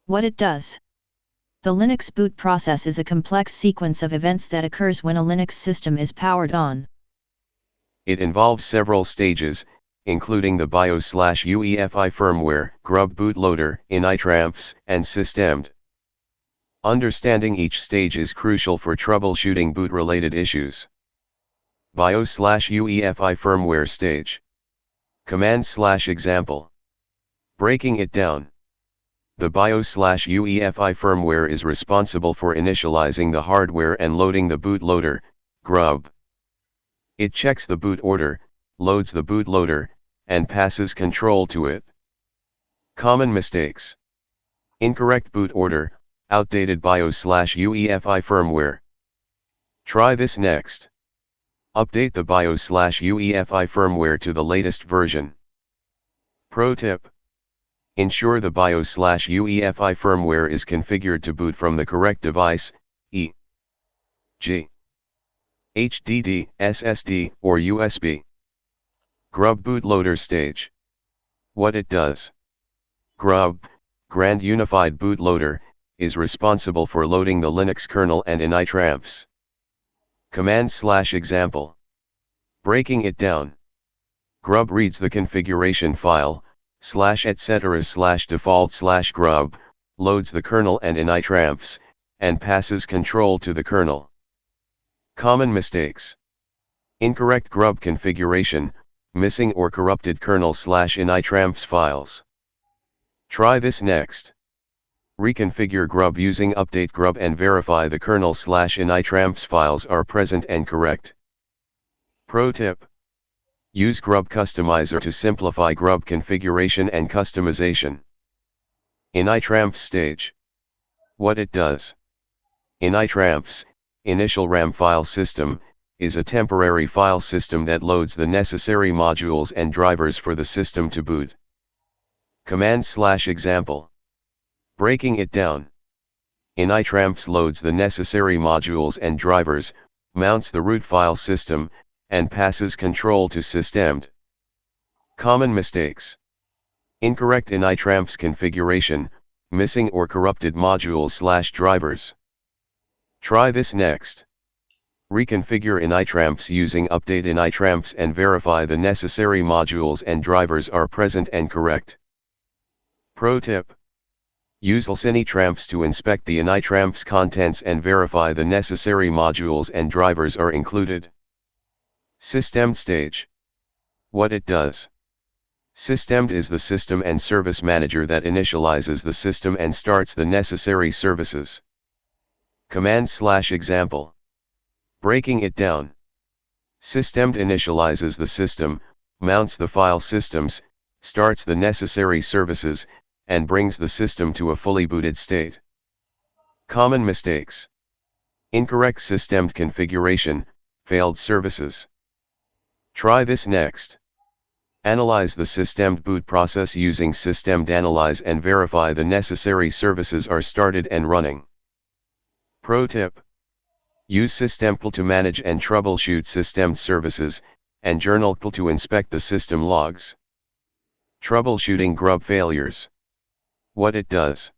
What it does. The Linux boot process is a complex sequence of events that occurs when a Linux system is powered on. It involves several stages, including the BIOS/UEFI firmware, GRUB bootloader, initramfs, and systemd. Understanding each stage is crucial for troubleshooting boot-related issues. BIOS/UEFI firmware stage. Command/example. Breaking it down. The BIOS/UEFI firmware is responsible for initializing the hardware and loading the bootloader, GRUB. It checks the boot order, loads the bootloader, and passes control to it. Common mistakes. Incorrect boot order, outdated BIOS/UEFI firmware. Try this next. Update the BIOS/UEFI firmware to the latest version. Pro tip. Ensure the BIOS/UEFI firmware is configured to boot from the correct device, e.g. HDD, SSD, or USB. GRUB bootloader stage. What it does. GRUB, Grand Unified Bootloader, is responsible for loading the Linux kernel and initramfs. Command/example. Breaking it down. GRUB reads the configuration file, /etc/default/grub, loads the kernel and initramfs, and passes control to the kernel. Common mistakes. Incorrect GRUB configuration, missing or corrupted kernel/initramfs files. Try this next. Reconfigure GRUB using update GRUB and verify the kernel/initramfs files are present and correct. Pro tip. Use GRUB Customizer to simplify GRUB configuration and customization. Initramfs stage. What it does. Initramfs, Initial RAM File System, is a temporary file system that loads the necessary modules and drivers for the system to boot. Command/example. Breaking it down. Initramfs loads the necessary modules and drivers, mounts the root file system, and passes control to systemd. Common mistakes. Incorrect initramfs configuration, missing or corrupted modules/drivers. Try this next. Reconfigure initramfs using update initramfs and verify the necessary modules and drivers are present and correct. Pro tip. Use initramfs to inspect the initramfs contents and verify the necessary modules and drivers are included. Systemd stage. What it does. Systemd is the system and service manager that initializes the system and starts the necessary services. Command/example. Breaking it down. Systemd initializes the system, mounts the file systems, starts the necessary services, and brings the system to a fully booted state. Common mistakes. Incorrect systemd configuration, failed services. Try this next. Analyze the systemd boot process using systemd analyze and verify the necessary services are started and running. Pro tip. Use systemd to manage and troubleshoot systemd services, and journal to inspect the system logs. Troubleshooting GRUB failures. What it does.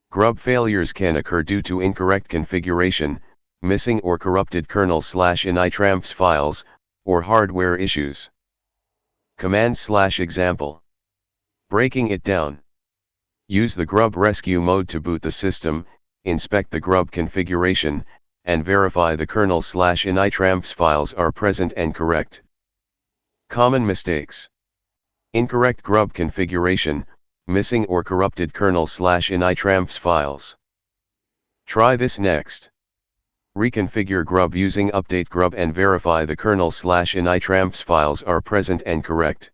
GRUB failures can occur due to incorrect configuration, missing or corrupted kernel/initramfs files, or hardware issues. Command/example. Breaking it down. Use the GRUB rescue mode to boot the system, inspect the GRUB configuration, and verify the kernel/initramfs files are present and correct. Common mistakes. Incorrect GRUB configuration, missing or corrupted kernel/initramfs files. Try this next. Reconfigure GRUB using update GRUB and verify the kernel/initramfs files are present and correct.